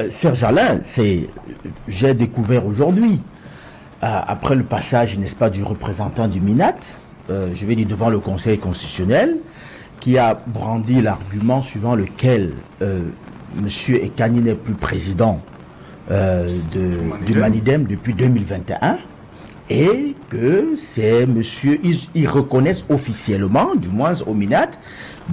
Serge Alain, j'ai découvert aujourd'hui, après le passage, n'est-ce pas, du représentant du MINAT, je vais dire devant le Conseil constitutionnel, qui a brandi l'argument suivant lequel M. Ekani n'est plus président du Manidem depuis 2021, et que c'est monsieur, ils reconnaissent officiellement, du moins au MINAT.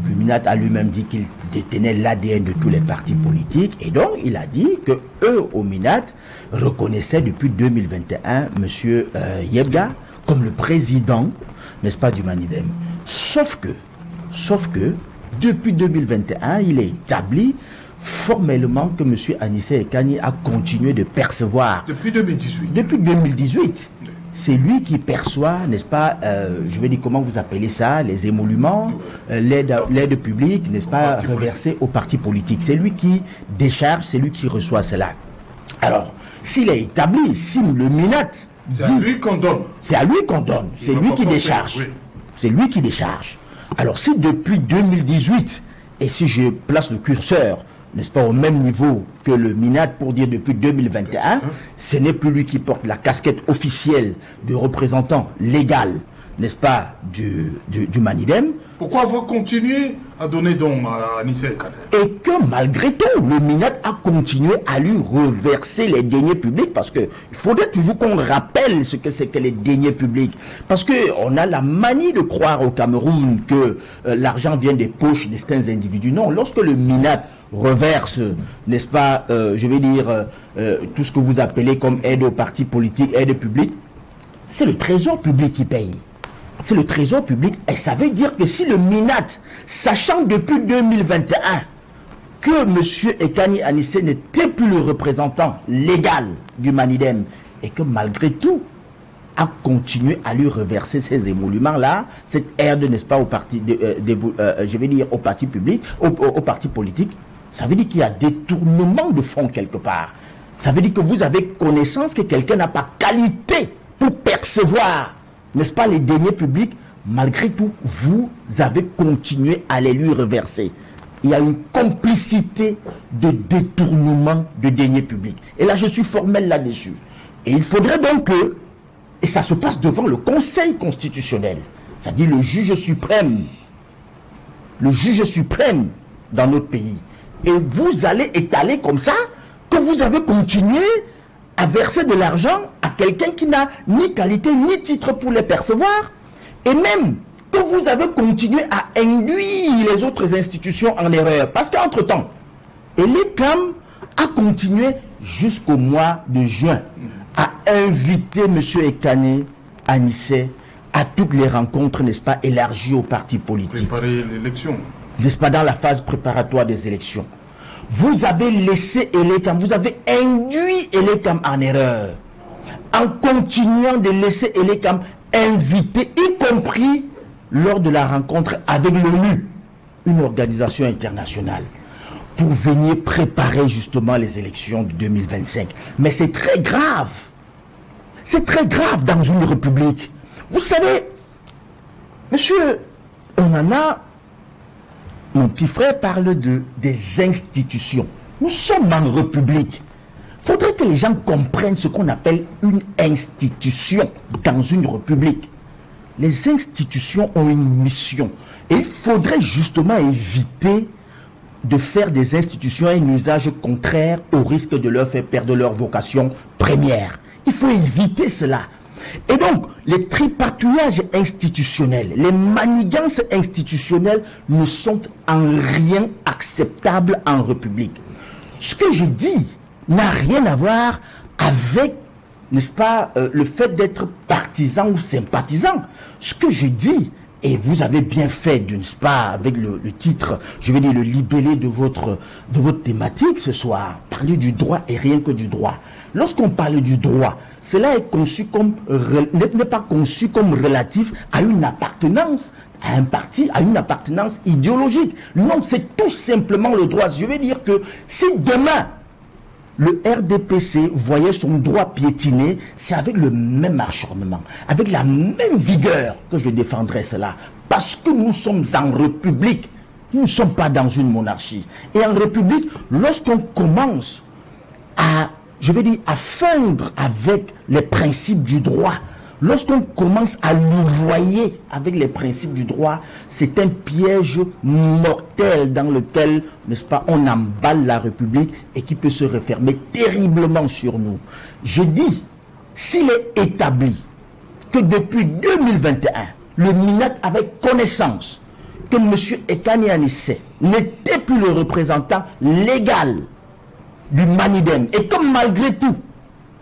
Le MINAT a lui-même dit qu'il détenait l'ADN de tous les partis politiques, et donc il a dit que eux au MINAT reconnaissaient depuis 2021 monsieur Yebga comme le président, n'est-ce pas, du Manidem. Sauf que depuis 2021, il est établi formellement que M. Anissé Ekani a continué de percevoir. Depuis 2018. Depuis 2018. C'est lui qui perçoit, n'est-ce pas, je vais dire, comment vous appelez ça, les émoluments, l'aide publique, n'est-ce pas, reversée aux partis politiques. C'est lui qui décharge, c'est lui qui reçoit cela. Alors, s'il est établi, si le MINAT dit... C'est à lui qu'on donne. C'est à lui qu'on donne. C'est lui qui décharge. Oui. C'est lui qui décharge. Alors, si depuis 2018, et si je place le curseur, n'est-ce pas, au même niveau que le MINAT pour dire depuis 2021, ce n'est plus lui qui porte la casquette officielle de représentant légal, n'est-ce pas, du Manidem. Pourquoi vous continuez à donner don à Anissé Ekani? Et que malgré tout, le MINAT a continué à lui reverser les deniers publics, parce qu'il faudrait toujours qu'on rappelle ce que c'est que les deniers publics. Parce qu'on a la manie de croire au Cameroun que l'argent vient des poches de certains individus. Non, lorsque le MINAT reverse, n'est-ce pas, je vais dire, tout ce que vous appelez comme aide aux partis politiques, aide publique, c'est le trésor public qui paye. C'est le trésor public, et ça veut dire que si le MINAT, sachant depuis 2021 que M. Ekani Anissé n'était plus le représentant légal du Manidem, et que malgré tout, a continué à lui reverser ces émoluments-là, cette aide, n'est-ce pas, au parti, je vais dire, au parti public, au parti politique, ça veut dire qu'il y a détournement de fonds quelque part. Ça veut dire que vous avez connaissance que quelqu'un n'a pas qualité pour percevoir, n'est-ce pas, les deniers publics. Malgré tout, vous avez continué à les lui reverser. Il y a une complicité de détournement de deniers publics. Et là, je suis formel là-dessus. Et il faudrait donc que, et ça se passe devant le Conseil constitutionnel, c'est-à-dire le juge suprême dans notre pays. Et vous allez étaler comme ça que vous avez continué à verser de l'argent à quelqu'un qui n'a ni qualité ni titre pour les percevoir, et même que vous avez continué à induire les autres institutions en erreur. Parce qu'entre-temps, l'ECAM a continué jusqu'au mois de juin à inviter M. Ekani Anissé à toutes les rencontres, n'est-ce pas, élargies aux partis politiques. Préparer l'élection. N'est-ce pas, dans la phase préparatoire des élections. Vous avez laissé Elekam, vous avez induit Elekam en erreur, en continuant de laisser Elekam inviter, y compris lors de la rencontre avec l'ONU, une organisation internationale, pour venir préparer justement les élections de 2025. Mais c'est très grave. C'est très grave dans une république. Vous savez, monsieur, on en a... Mon petit frère parle des institutions. Nous sommes en république. Il faudrait que les gens comprennent ce qu'on appelle une institution dans une république. Les institutions ont une mission. Et il faudrait justement éviter de faire des institutions un usage contraire au risque de leur faire perdre leur vocation première. Il faut éviter cela. Et donc, les tripatouillages institutionnels, les manigances institutionnelles ne sont en rien acceptables en République. Ce que je dis n'a rien à voir avec, n'est-ce pas, le fait d'être partisan ou sympathisant. Ce que je dis, et vous avez bien fait, n'est-ce pas, avec le titre, je vais dire le libellé de votre thématique ce soir, parler du droit et rien que du droit. Lorsqu'on parle du droit, cela est conçu comme, n'est pas conçu comme relatif à une appartenance, à un parti, à une appartenance idéologique. Non, c'est tout simplement le droit. Je veux dire que si demain, le RDPC voyait son droit piétiné, c'est avec le même acharnement, avec la même vigueur que je défendrais cela. Parce que nous sommes en République, nous ne sommes pas dans une monarchie. Et en République, lorsqu'on commence à feindre avec les principes du droit. Lorsqu'on commence à louvoyer avec les principes du droit, c'est un piège mortel dans lequel, n'est-ce pas, on emballe la République et qui peut se refermer terriblement sur nous. Je dis, s'il est établi que depuis 2021, le MINAT avait connaissance que M. Ekani Anissé n'était plus le représentant légal du Manidem, et comme malgré tout,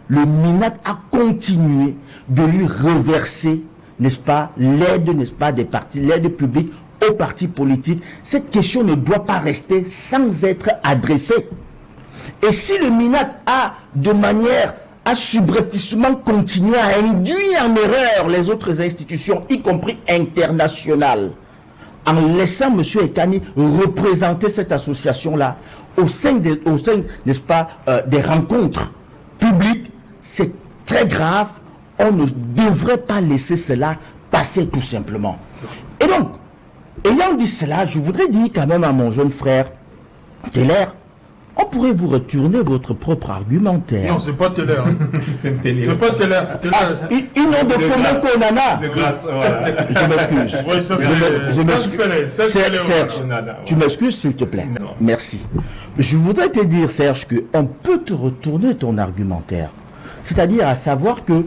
le MINAT a continué de lui reverser, n'est-ce pas, l'aide, n'est-ce pas, des partis, l'aide publique aux partis politiques. Cette question ne doit pas rester sans être adressée. Et si le MINAT a, de manière à subrepticement continué à induire en erreur les autres institutions, y compris internationales, en laissant M. Ekani représenter cette association-là au sein, n'est-ce pas, des rencontres publiques, c'est très grave. On ne devrait pas laisser cela passer tout simplement. Et donc, ayant dit cela, je voudrais dire quand même à mon jeune frère Teller, on pourrait vous retourner votre propre argumentaire. Non, c'est pas Teller. C'est pas Teller. Une nom de comment qu'on en a. De grâce, voilà. Je m'excuse. Oui, ça c'est Serge, tu m'excuses s'il te plaît. Non. Merci. Je voudrais te dire, Serge, qu'on peut te retourner ton argumentaire. C'est-à-dire à savoir que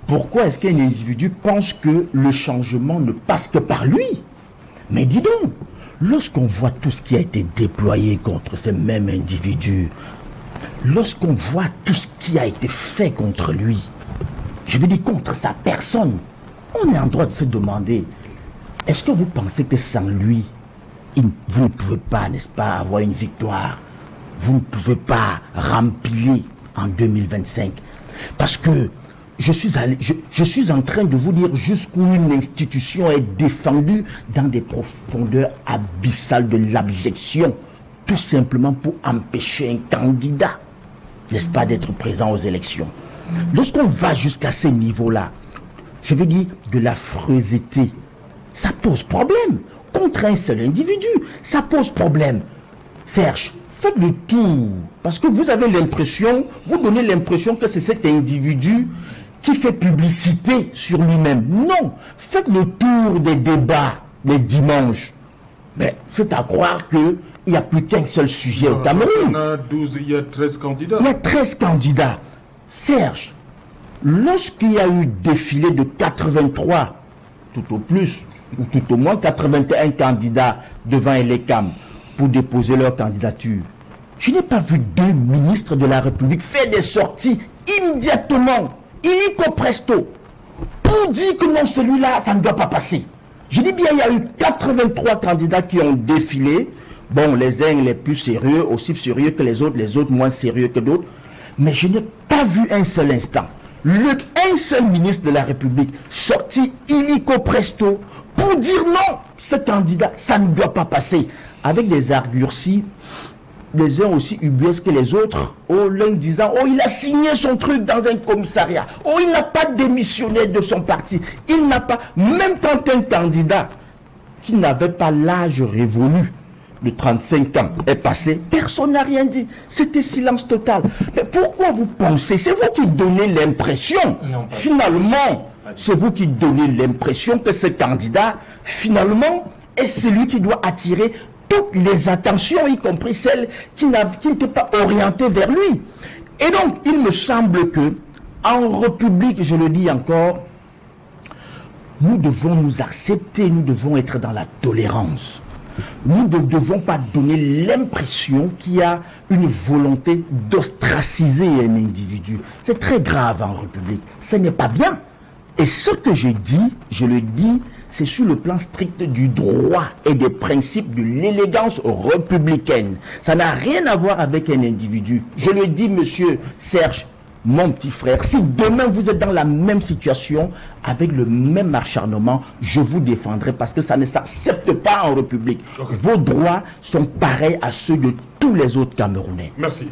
pourquoi est-ce qu'un individu pense que le changement ne passe que par lui? Mais dis donc, lorsqu'on voit tout ce qui a été déployé contre ces mêmes individus, lorsqu'on voit tout ce qui a été fait contre lui, je veux dire contre sa personne, on est en droit de se demander, est-ce que vous pensez que sans lui, vous ne pouvez pas, n'est-ce pas, avoir une victoire? Vous ne pouvez pas rempiler en 2025? Parce que je suis en train de vous dire jusqu'où une institution est défendue dans des profondeurs abyssales de l'abjection, tout simplement pour empêcher un candidat, n'est-ce pas, d'être présent aux élections. Lorsqu'on va jusqu'à ces niveaux-là, je veux dire de l'affreusité, ça pose problème. Contre un seul individu, ça pose problème. Serge, faites le tour, parce que vous avez l'impression, vous donnez l'impression que c'est cet individu qui fait publicité sur lui-même. Non, faites le tour des débats les dimanches. Mais c'est à croire qu'il n'y a plus qu'un seul sujet au Cameroun. Il y a 13 candidats. Il y a 13 candidats. Serge, lorsqu'il y a eu défilé de 83, tout au plus, ou tout au moins 81 candidats devant Elecam pour déposer leur candidature, je n'ai pas vu deux ministres de la République faire des sorties immédiatement, illico presto, pour dire que non, celui-là, ça ne doit pas passer. Je dis bien, il y a eu 83 candidats qui ont défilé. Bon, les uns les plus sérieux, aussi sérieux que les autres moins sérieux que d'autres. Mais je n'ai pas vu un seul instant un seul ministre de la République sorti illico presto pour dire non, ce candidat, ça ne doit pas passer. Avec des argurcis, les uns aussi ubuesques que les autres, l'un disant, il a signé son truc dans un commissariat, il n'a pas démissionné de son parti, il n'a pas, même quand un candidat qui n'avait pas l'âge révolu de 35 ans est passé, personne n'a rien dit, c'était silence total. Mais pourquoi vous pensez, c'est vous qui donnez l'impression, finalement, c'est vous qui donnez l'impression que ce candidat, finalement, est celui qui doit attirer toutes les attentions, y compris celles qui n'étaient pas orientées vers lui. Et donc, il me semble que, en République, je le dis encore, nous devons nous accepter, nous devons être dans la tolérance. Nous ne devons pas donner l'impression qu'il y a une volonté d'ostraciser un individu. C'est très grave en République. Ce n'est pas bien. Et ce que je dis, je le dis, c'est sur le plan strict du droit et des principes de l'élégance républicaine. Ça n'a rien à voir avec un individu. Je le dis, monsieur Serge, mon petit frère, si demain vous êtes dans la même situation, avec le même acharnement, je vous défendrai parce que ça ne s'accepte pas en République. Vos droits sont pareils à ceux de tous les autres Camerounais. Merci.